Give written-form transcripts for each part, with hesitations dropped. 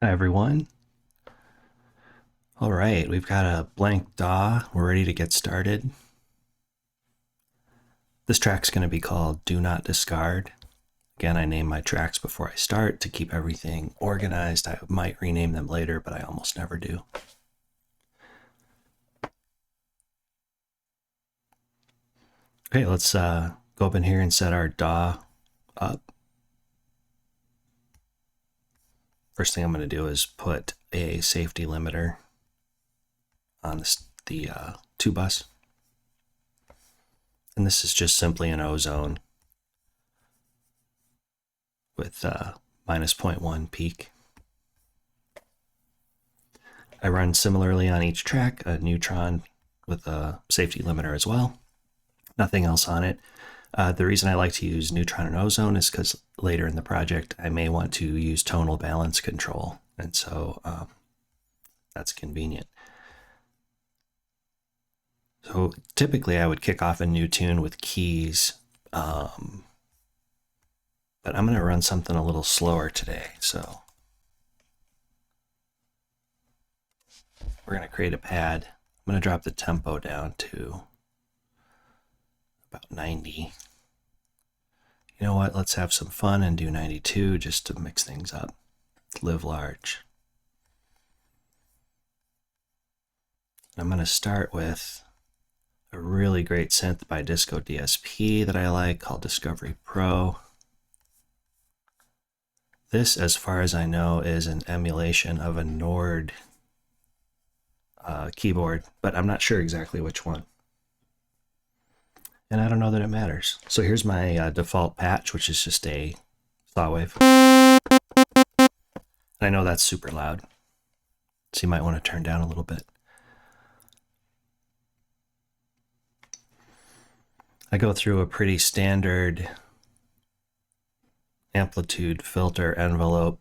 Hi everyone. All right, we've got a blank DAW. We're ready to get started. This track's going to be called Do Not Discard. Again, I name my tracks before I start to keep everything organized. I might rename them later, but I almost never do. Okay, let's go up in here and set our DAW up. First thing I'm going to do is put a safety limiter on the 2-bus. And this is just simply an ozone with minus 0.1 peak. I run similarly on each track, a neutron with a safety limiter as well. Nothing else on it. The reason I like to use neutron and ozone is because later in the project I may want to use tonal balance control, and so that's convenient. So typically I would kick off a new tune with keys, but I'm going to run something a little slower today. So we're going to create a pad. I'm going to drop the tempo down to about 90. You know what? Let's have some fun and do 92 just to mix things up. Live large. I'm going to start with a really great synth by discoDSP that I like called Discovery Pro. This, as far as I know, is an emulation of a Nord keyboard, but I'm not sure exactly which one. And I don't know that it matters. So here's my default patch, which is just a saw wave. And I know that's super loud, so you might want to turn down a little bit. I go through a pretty standard amplitude filter envelope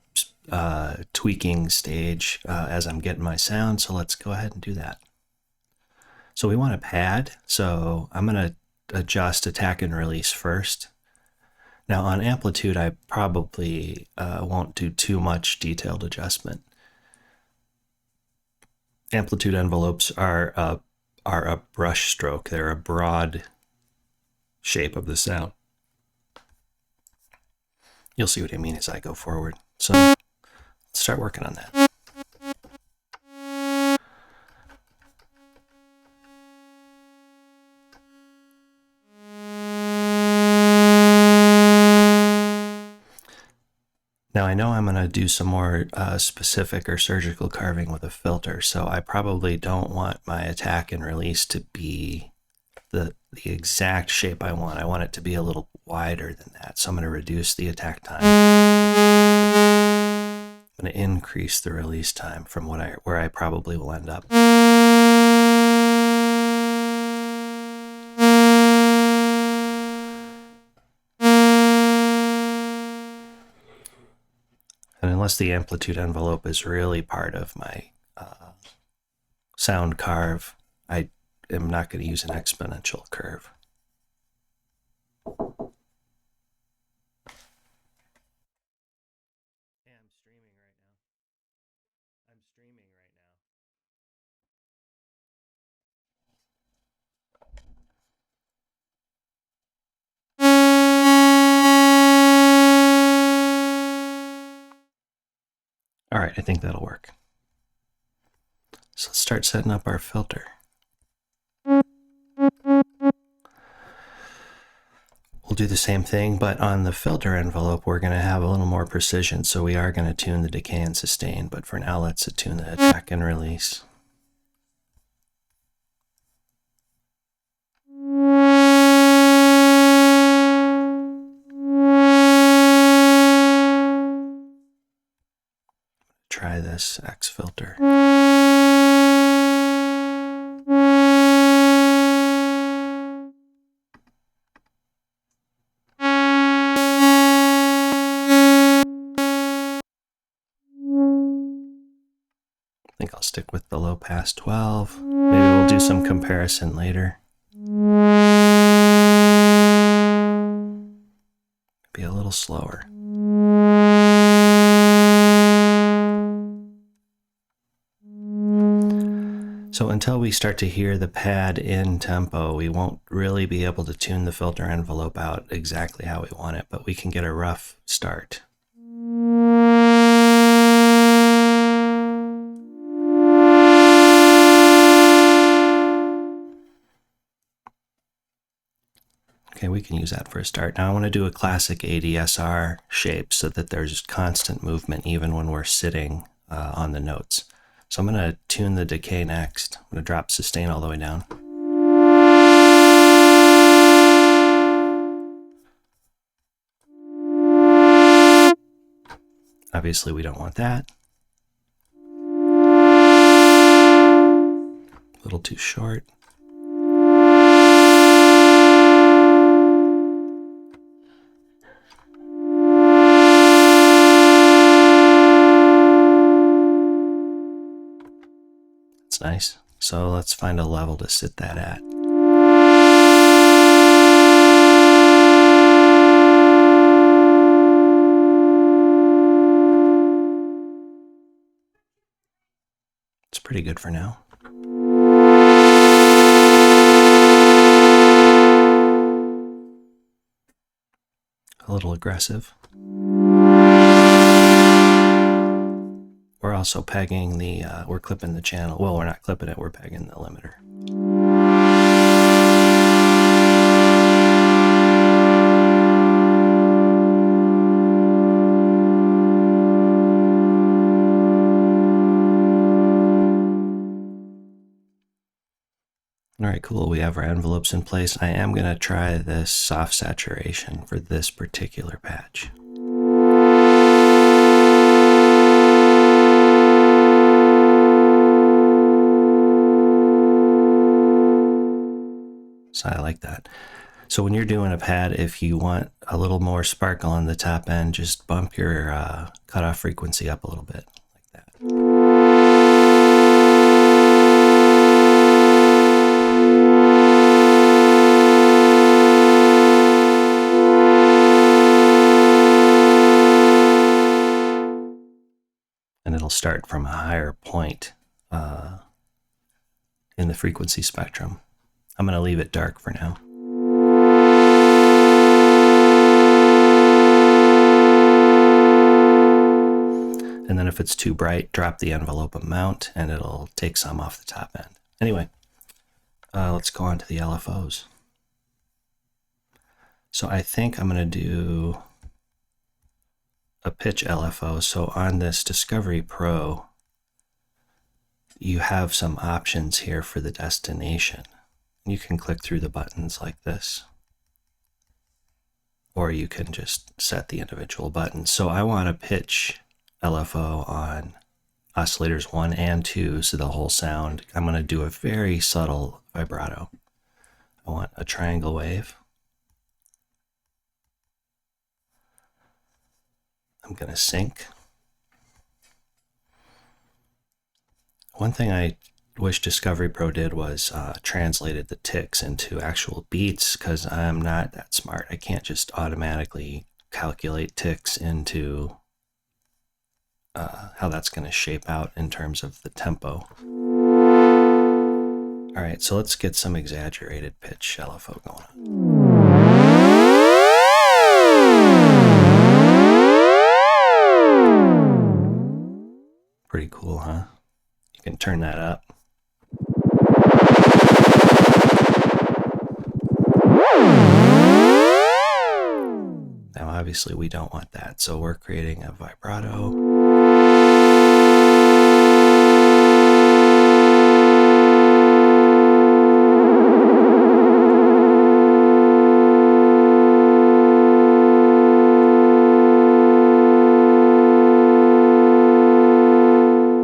tweaking stage as I'm getting my sound, so let's go ahead and do that. So we want a pad, so I'm going to adjust attack and release first. Now on Amplitude, I probably won't do too much detailed adjustment. Amplitude envelopes are a brush stroke. They're a broad shape of the sound. You'll see what I mean as I go forward. So let's start working on that. Now I know I'm going to do some more specific or surgical carving with a filter, so I probably don't want my attack and release to be the exact shape I want. I want it to be a little wider than that, so I'm going to reduce the attack time. I'm going to increase the release time from where I probably will end up. And unless the amplitude envelope is really part of my sound carve, I am not going to use an exponential curve. Yeah, I'm streaming right now. All right, I think that'll work. So let's start setting up our filter. We'll do the same thing, but on the filter envelope, we're going to have a little more precision. So we are going to tune the decay and sustain, but for now, let's attune the attack and release. Try this X filter. I think I'll stick with the low pass 12. Maybe we'll do some comparison later. Be a little slower. So until we start to hear the pad in tempo, we won't really be able to tune the filter envelope out exactly how we want it, but we can get a rough start. Okay, we can use that for a start. Now I want to do a classic ADSR shape so that there's constant movement even when we're sitting on the notes. So I'm going to tune the decay next. I'm going to drop sustain all the way down. Obviously we don't want that. A little too short. That's nice. So let's find a level to sit that at. It's pretty good for now. A little aggressive. We're also pegging the, we're clipping the channel. Well, we're not clipping it, we're pegging the limiter. All right, cool. We have our envelopes in place. I am going to try this soft saturation for this particular patch. So I like that. So when you're doing a pad, if you want a little more sparkle on the top end, just bump your cutoff frequency up a little bit, like that. And it'll start from a higher point in the frequency spectrum. I'm going to leave it dark for now. And then if it's too bright, drop the envelope amount and it'll take some off the top end. Anyway, let's go on to the Lfos. So I think I'm going to do a pitch LFO. So on this Discovery Pro, you have some options here for the destination. You can click through the buttons like this, or you can just set the individual buttons. So I want to pitch LFO on oscillators 1 and 2, so the whole sound. I'm going to do a very subtle vibrato. I want a triangle wave. I'm going to sync. One thing I wish Discovery Pro did was translated the ticks into actual beats, because I'm not that smart. I can't just automatically calculate ticks into how that's going to shape out in terms of the tempo. All right, so let's get some exaggerated pitch LFO going on. Pretty cool, huh? You can turn that up. Now, obviously, we don't want that, so we're creating a vibrato.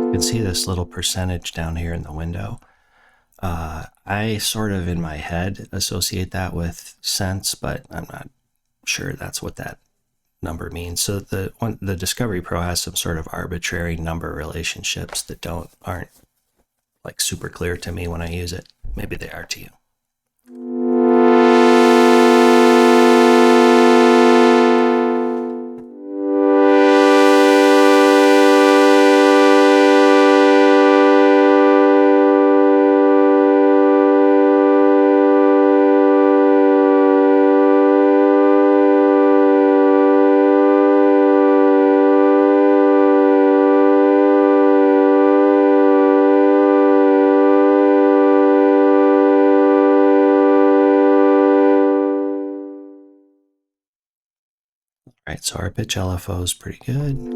You can see this little percentage down here in the window. I sort of in my head associate that with cents, but I'm not sure that's what that number means. So the Discovery Pro has some sort of arbitrary number relationships that aren't like super clear to me when I use it. Maybe they are to you. All right, so our pitch LFO is pretty good.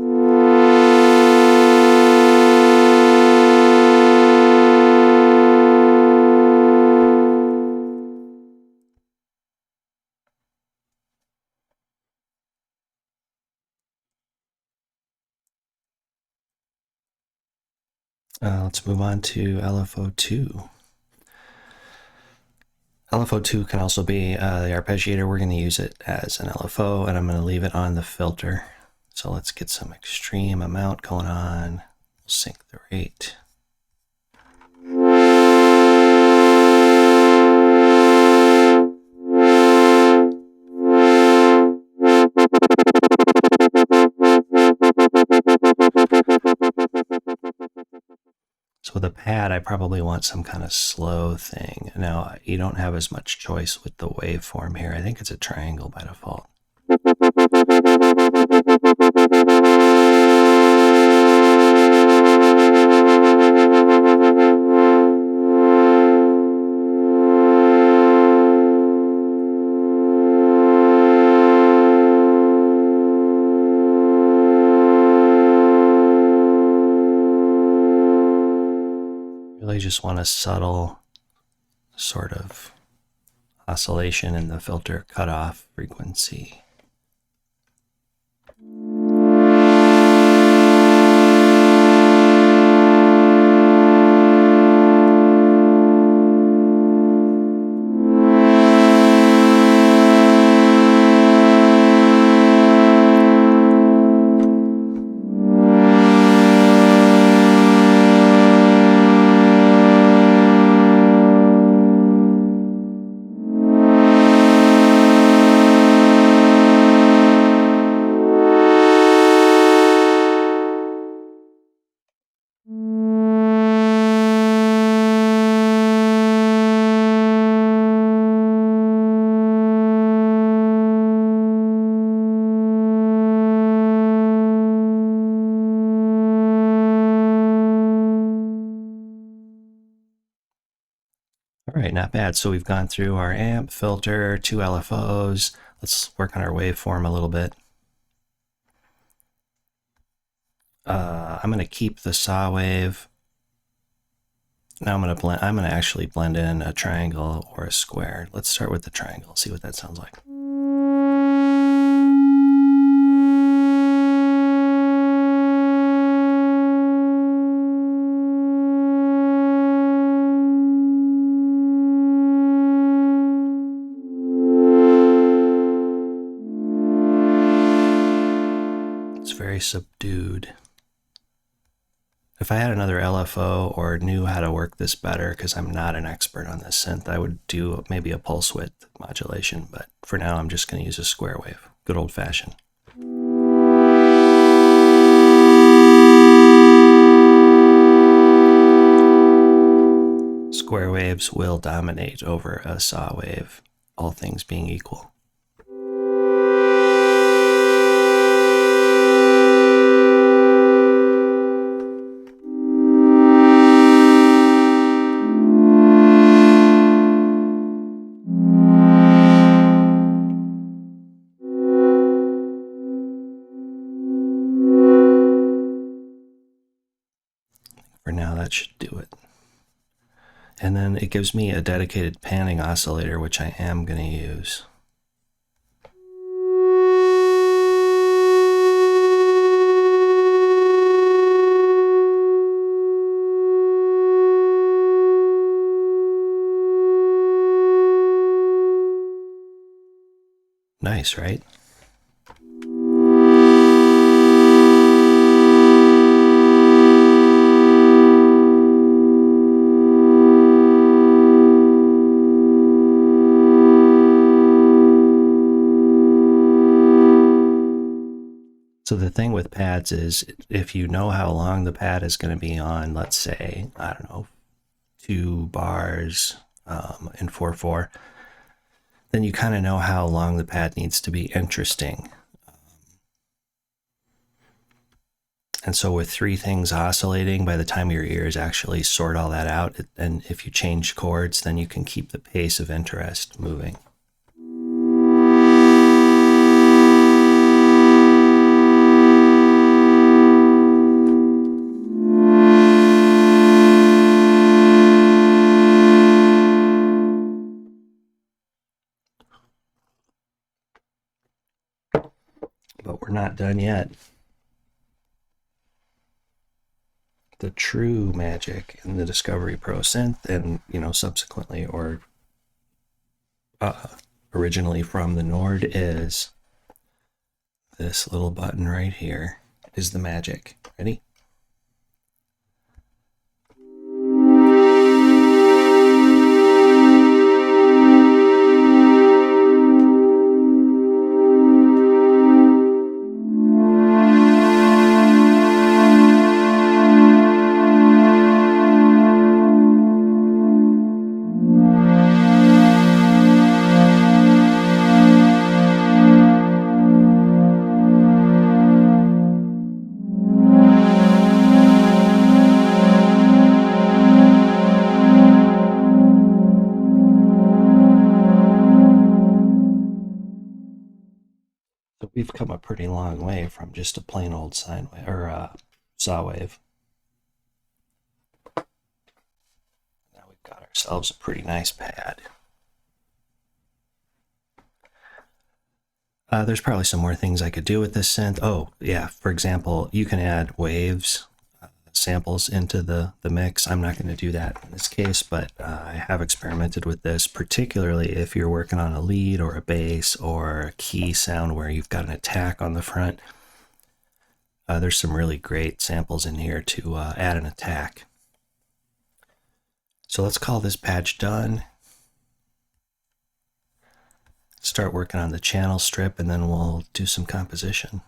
Let's move on to LFO2. LFO2 can also be the arpeggiator. We're going to use it as an LFO, and I'm going to leave it on the filter. So let's get some extreme amount going on. We'll sync the rate. So with a pad, I probably want some kind of slow thing. Now, you don't have as much choice with the waveform here. I think it's a triangle by default. Really just want a subtle sort of oscillation in the filter cutoff frequency. All right, not bad. So we've gone through our amp, filter, 2 LFOs. Let's work on our waveform a little bit. I'm going to keep the saw wave. Now I'm going to actually blend in a triangle or a square. Let's start with the triangle, see what that sounds like. It's very subdued. If I had another LFO or knew how to work this better, because I'm not an expert on this synth, I would do maybe a pulse width modulation, but for now I'm just going to use a square wave, good old fashioned. Square waves will dominate over a saw wave, all things being equal. For now, that should do it. And then it gives me a dedicated panning oscillator, which I am going to use. Nice, right? So the thing with pads is if you know how long the pad is going to be on, let's say, I don't know, 2 bars in 4/4, then you kind of know how long the pad needs to be interesting. And so with 3 things oscillating, by the time your ears actually sort all that out, and if you change chords, then you can keep the pace of interest moving. we're not done yet. The true magic in the Discovery Pro synth, and subsequently or originally from the Nord, is this little button right here is the magic. Ready? So we've come a pretty long way from just a plain old sine wave or saw wave. Now we've got ourselves a pretty nice pad. There's probably some more things I could do with this synth. Oh, yeah, for example, you can add waves, samples into the mix. I'm not going to do that in this case, but I have experimented with this, particularly if you're working on a lead or a bass or a key sound where you've got an attack on the front. There's some really great samples in here to add an attack. So let's call this patch done. Start working on the channel strip, and then we'll do some composition.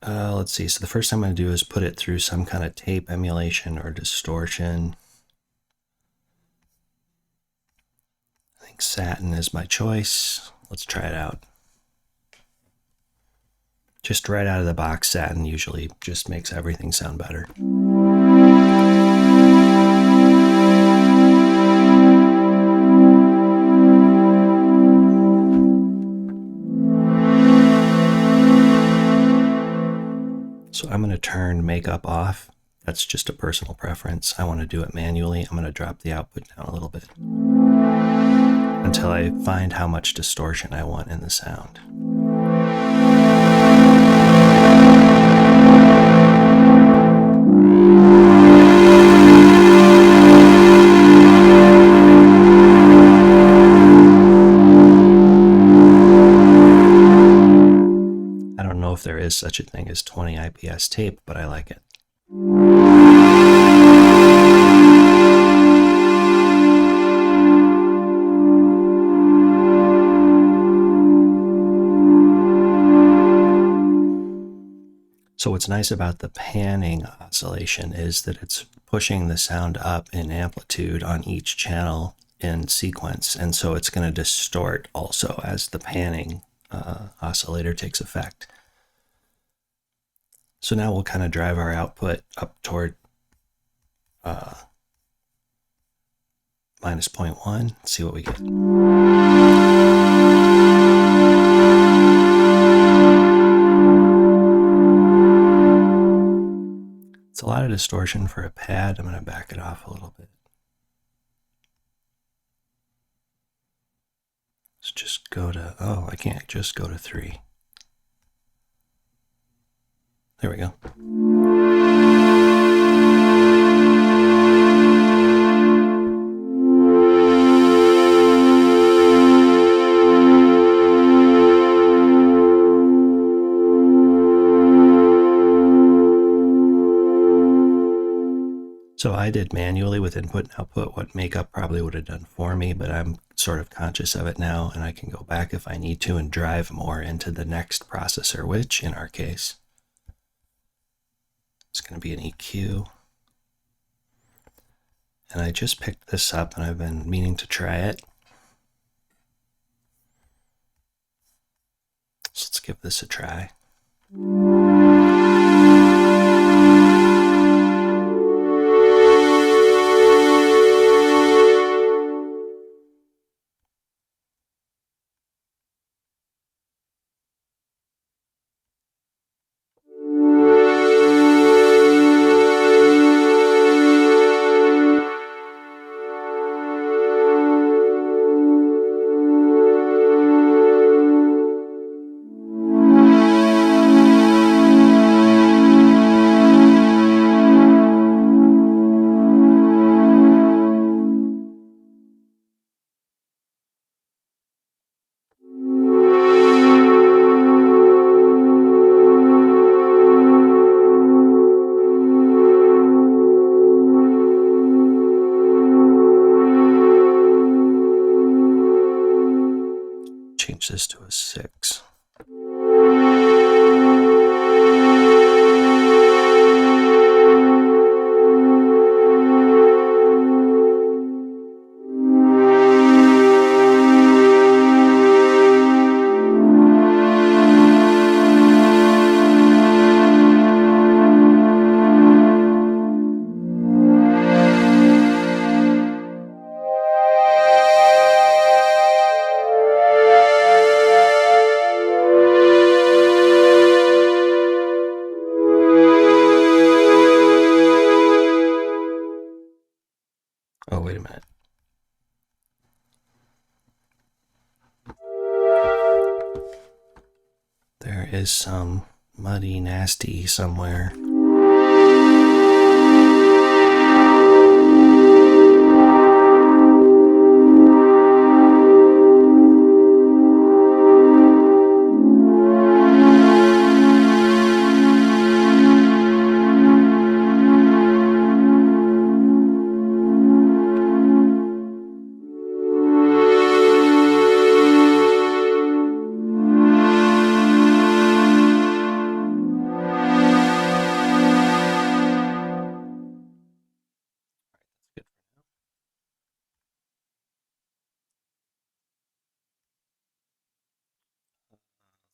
Let's see. So the first thing I'm going to do is put it through some kind of tape emulation or distortion. I think Satin is my choice. Let's try it out. Just right out of the box, Satin usually just makes everything sound better. So I'm going to turn makeup off. That's just a personal preference. I want to do it manually. I'm going to drop the output down a little bit until I find how much distortion I want in the sound. I don't know if there is such a thing as 20 IPS tape, but I like it. So what's nice about the panning oscillation is that it's pushing the sound up in amplitude on each channel in sequence, and so it's going to distort also as the panning oscillator takes effect. So now we'll kind of drive our output up toward minus 0.1, see what we get. It's a lot of distortion for a pad. I'm going to back it off a little bit. Let's just go to, oh, I can't just go to 3. There we go. So I did manually with input and output what makeup probably would have done for me, but I'm sort of conscious of it now, and I can go back if I need to and drive more into the next processor, which in our case is going to be an EQ. And I just picked this up and I've been meaning to try it. So let's give this a try. change this to a 6. Oh, wait a minute. There is some muddy nasty somewhere.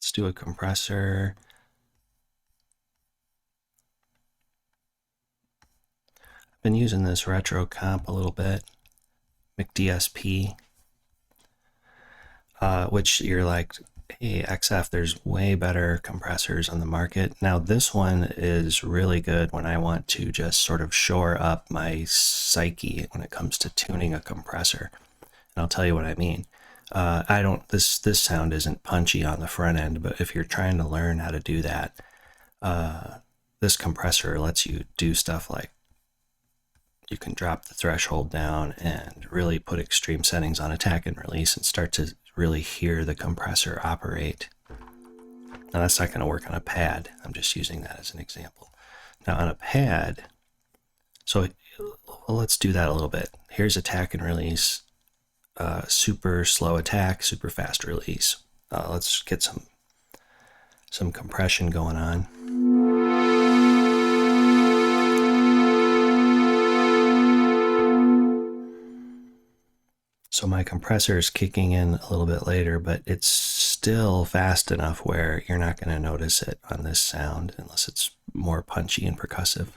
Let's do a compressor. I've been using this retro comp a little bit, McDSP, which you're like, hey, XF, there's way better compressors on the market. Now this one is really good when I want to just sort of shore up my psyche when it comes to tuning a compressor. And I'll tell you what I mean. This sound isn't punchy on the front end, but if you're trying to learn how to do that, this compressor lets you do stuff like you can drop the threshold down and really put extreme settings on attack and release and start to really hear the compressor operate. Now that's not going to work on a pad. I'm just using that as an example. Now on a pad, so let's do that a little bit. Here's attack and release. Super slow attack, super fast release. Let's get some compression going on. So my compressor is kicking in a little bit later, but it's still fast enough where you're not going to notice it on this sound unless it's more punchy and percussive.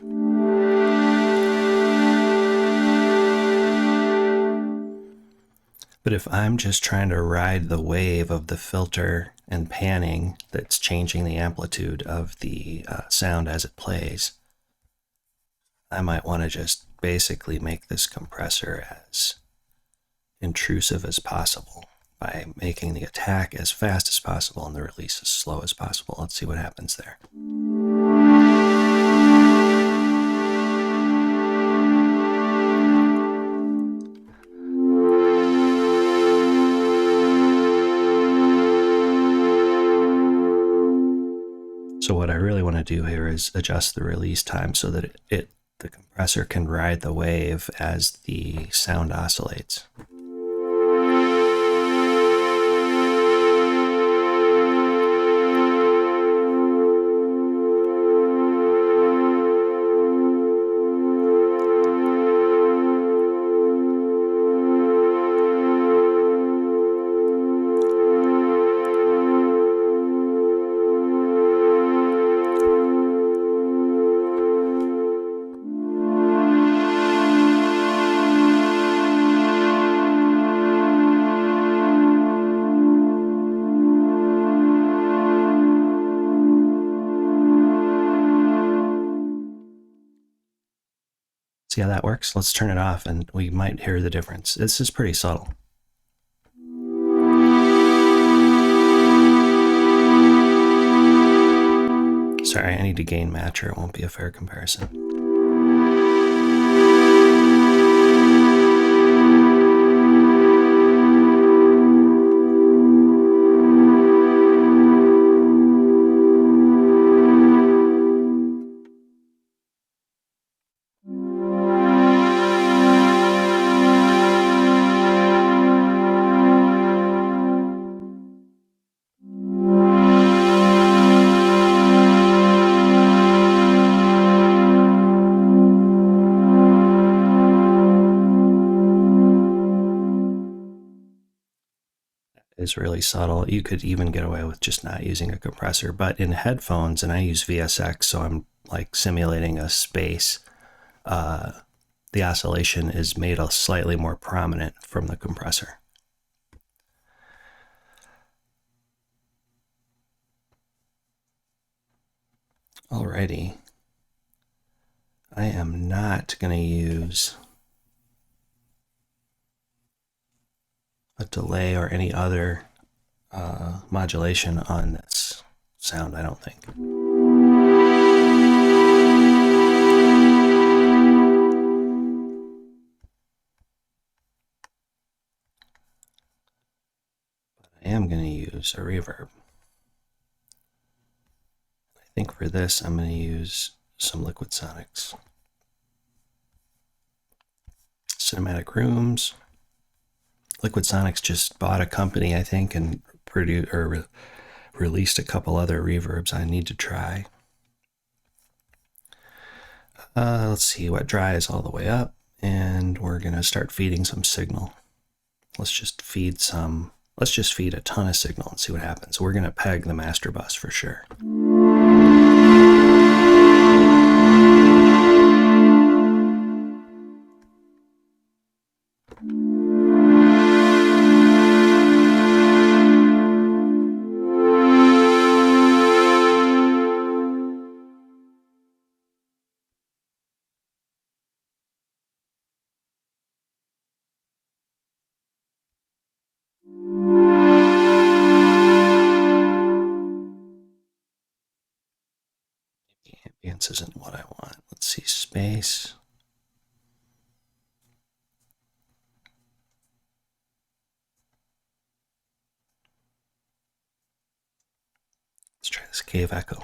But if I'm just trying to ride the wave of the filter and panning that's changing the amplitude of the sound as it plays, I might want to just basically make this compressor as intrusive as possible by making the attack as fast as possible and the release as slow as possible. Let's see what happens there. So what I really want to do here is adjust the release time so that the compressor can ride the wave as the sound oscillates. See how that works? Let's turn it off and we might hear the difference. This is pretty subtle. Sorry, I need to gain match or it won't be a fair comparison. is really subtle. You could even get away with just not using a compressor, but in headphones, and I use VSX, so I'm like simulating a space, the oscillation is made a slightly more prominent from the compressor. Alrighty. I am not going to use a delay or any other modulation on this sound, I don't think. But I am going to use a reverb. I think for this, I'm going to use some Liquid Sonics. Cinematic Rooms. Liquid Sonics just bought a company, I think, and released a couple other reverbs I need to try. Let's see, wet dry is all the way up, and we're going to start feeding some signal. Let's just feed a ton of signal and see what happens. We're going to peg the master bus for sure. Ambience isn't what I want. Let's see, space. Let's try this cave echo.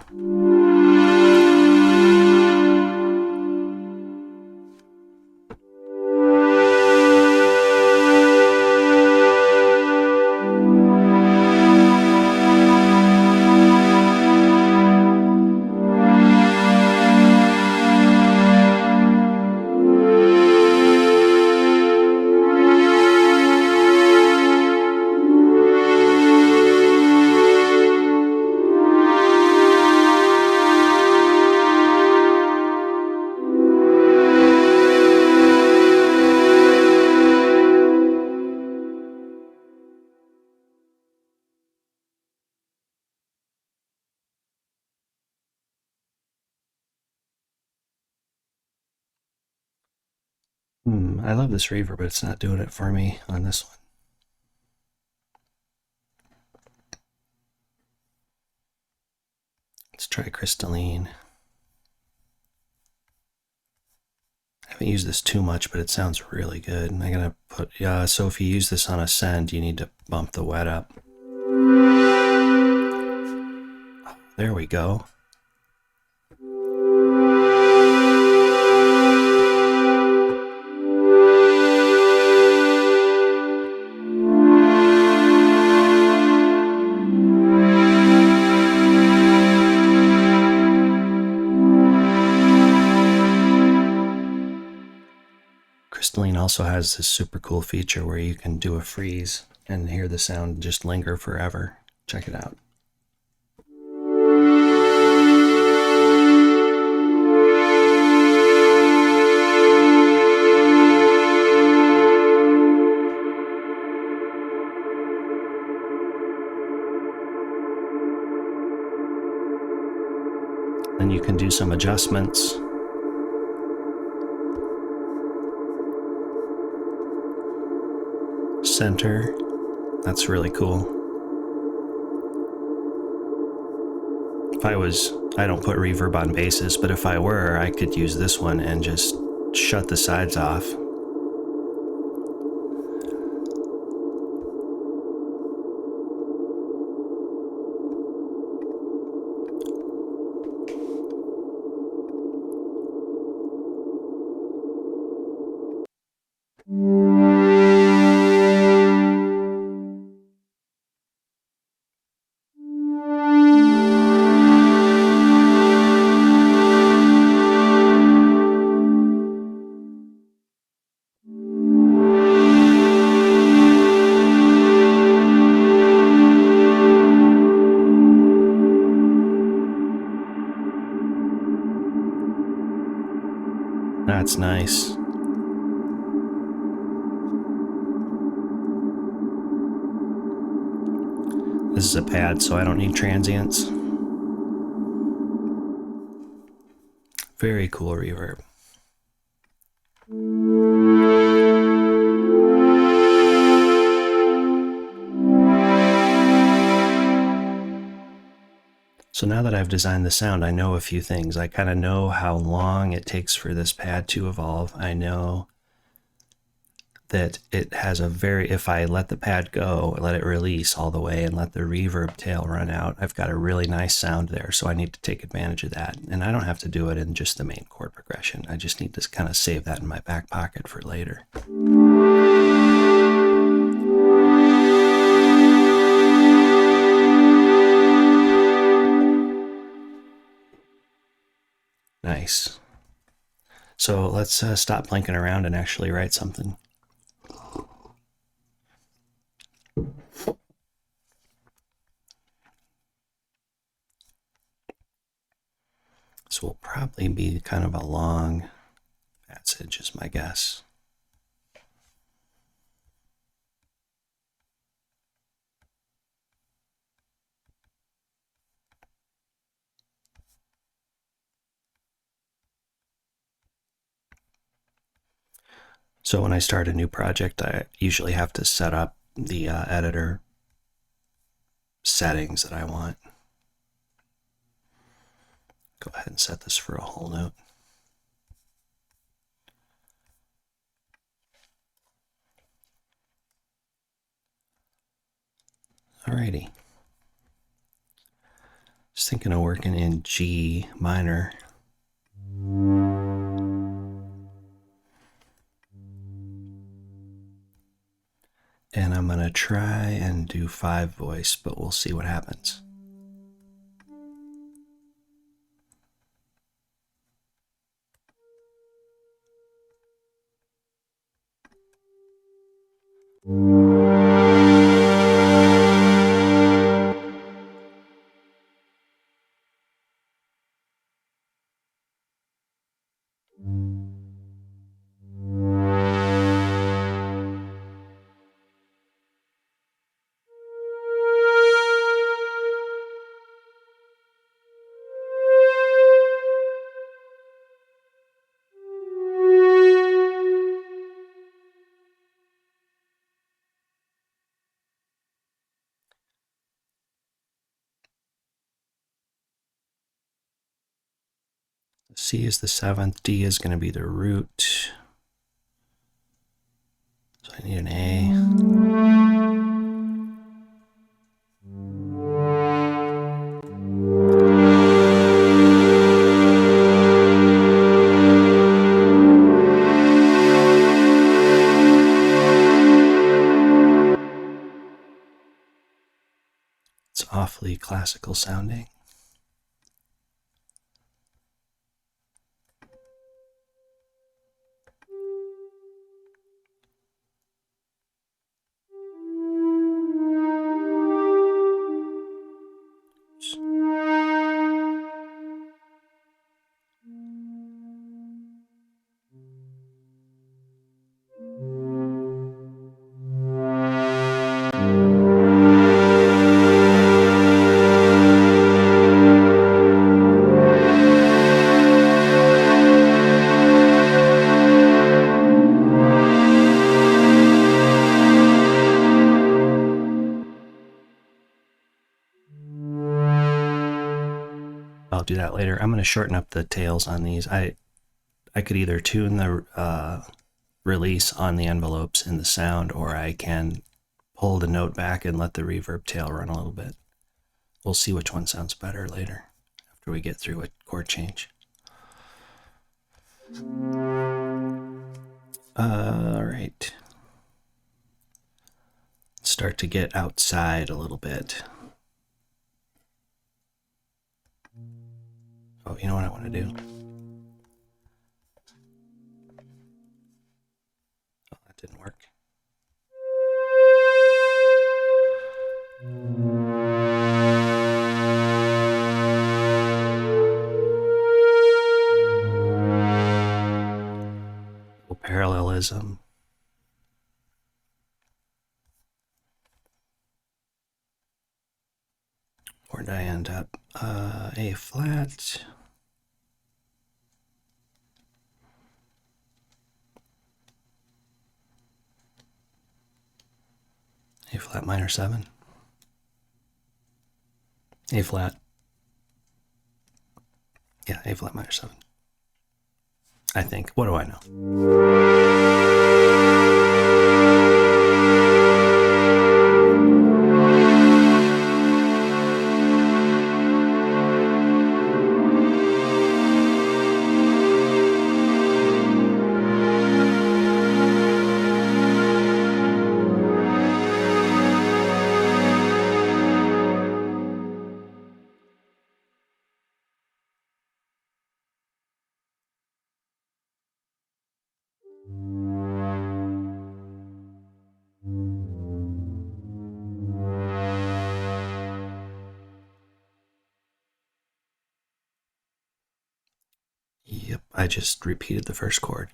I love this reverb, but it's not doing it for me on this one. Let's try Crystalline. I haven't used this too much, but it sounds really good. I'm gonna put, so if you use this on Ascend, you need to bump the wet up. There we go. Crystalline also has this super cool feature where you can do a freeze and hear the sound just linger forever. Check it out. Then you can do some adjustments. Center, that's really cool. I don't put reverb on basses, but if I were, I could use this one and just shut the sides off. That's nice. This is a pad, so I don't need transients. Very cool reverb. So now that I've designed the sound, I know a few things. I kind of know how long it takes for this pad to evolve. I know that it has a if I let the pad go, let it release all the way and let the reverb tail run out, I've got a really nice sound there. So I need to take advantage of that. And I don't have to do it in just the main chord progression. I just need to kind of save that in my back pocket for later. Nice. So let's stop blinking around and actually write something. This will probably be kind of a long passage, is my guess. So when I start a new project, I usually have to set up the editor settings that I want. Go ahead and set this for a whole note. Alrighty. Just thinking of working in G minor. And I'm going to try and do 5 voice, but we'll see what happens. C is the 7th, D is going to be the root. So I need an A. It's awfully classical sounding. I'll do that later. I'm going to shorten up the tails on these. I could either tune the release on the envelopes in the sound, or I can pull the note back and let the reverb tail run a little bit. We'll see which one sounds better later after we get through a chord change. All right. Start to get outside a little bit. Oh, you know what I want to do? Oh, that didn't work. parallelism. Where did I end up? A flat. A flat minor 7. A flat. Yeah, A flat minor 7. I think. What do I know? Yep, I just repeated the first chord.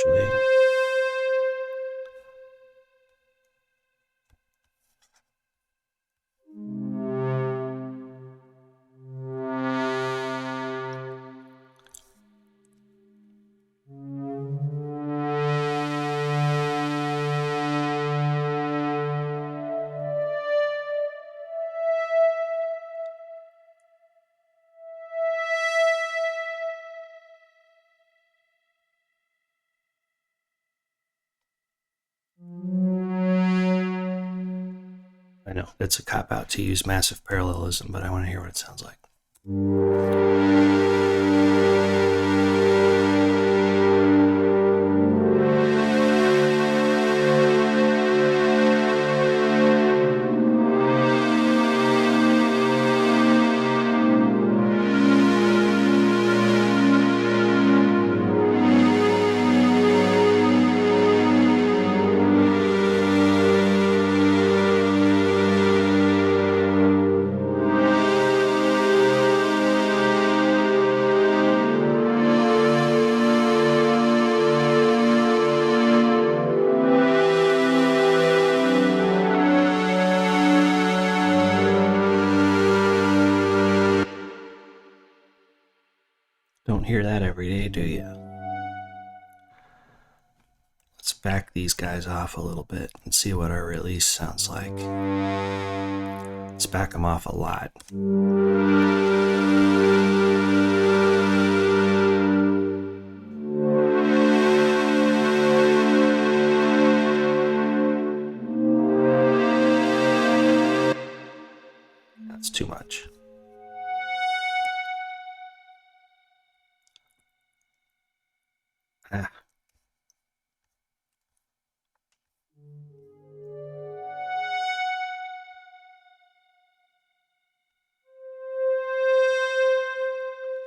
Actually, I know it's a cop-out to use massive parallelism, but I want to hear what it sounds like. Don't hear that every day, do you? Let's back these guys off a little bit and see what our release sounds like. Let's back them off a lot. That's too much.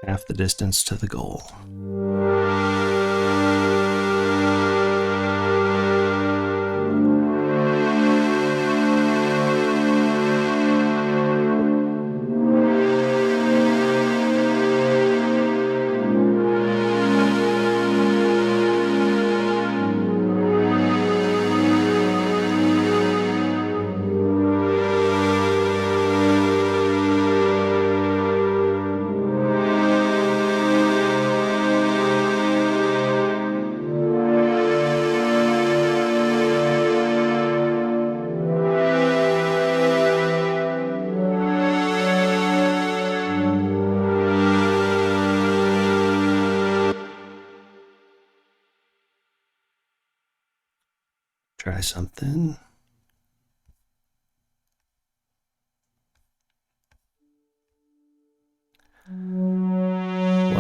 Half the distance to the goal. Try something.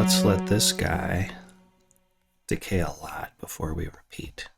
let's let this guy decay a lot before we repeat.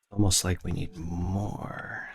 Almost like we need more.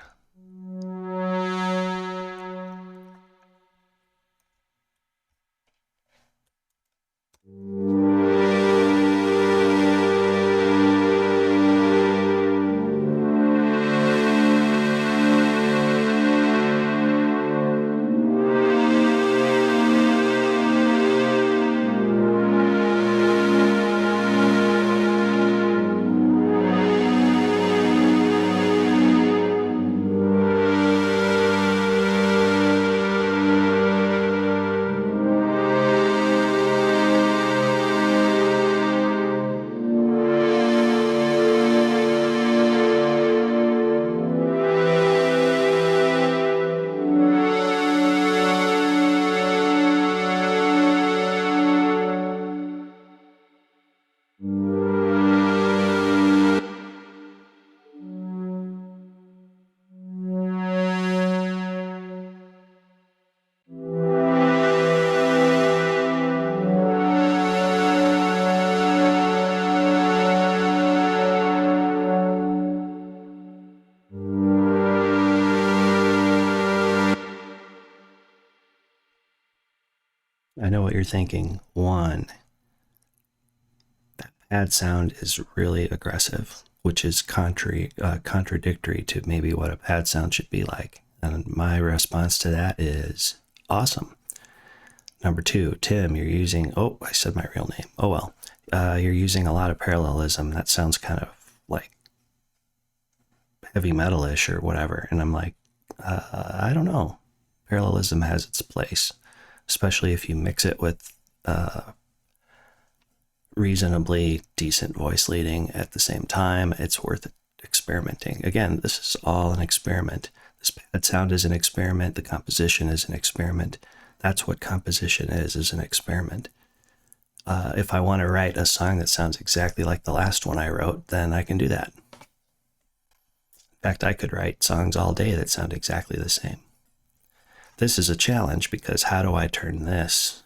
I know what you're thinking. One, that pad sound is really aggressive, which is contradictory to maybe what a pad sound should be like. And my response to that is awesome. Number two, Tim, you're using, oh, I said my real name. Oh, well, you're using a lot of parallelism. That sounds kind of like heavy metal-ish or whatever. And I'm like, I don't know. Parallelism has its place, especially if you mix it with reasonably decent voice leading at the same time. It's worth experimenting. Again, this is all an experiment. This pad sound is an experiment. The composition is an experiment. That's what composition is an experiment. If I want to write a song that sounds exactly like the last one I wrote, then I can do that. In fact, I could write songs all day that sound exactly the same. This is a challenge because how do I turn this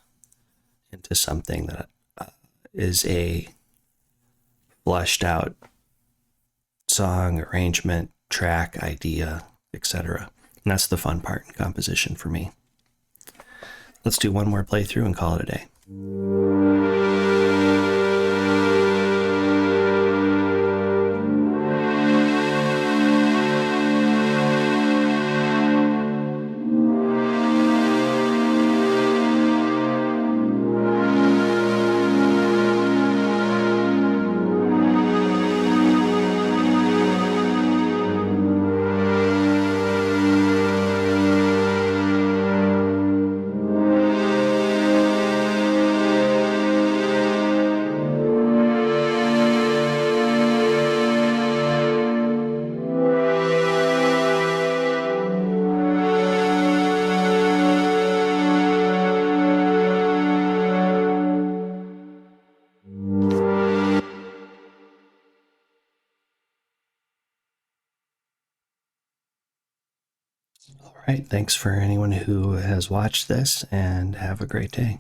into something that is a fleshed out song, arrangement, track, idea, etc. And that's the fun part in composition for me. Let's do one more playthrough and call it a day. All right, thanks for anyone who has watched this, and have a great day.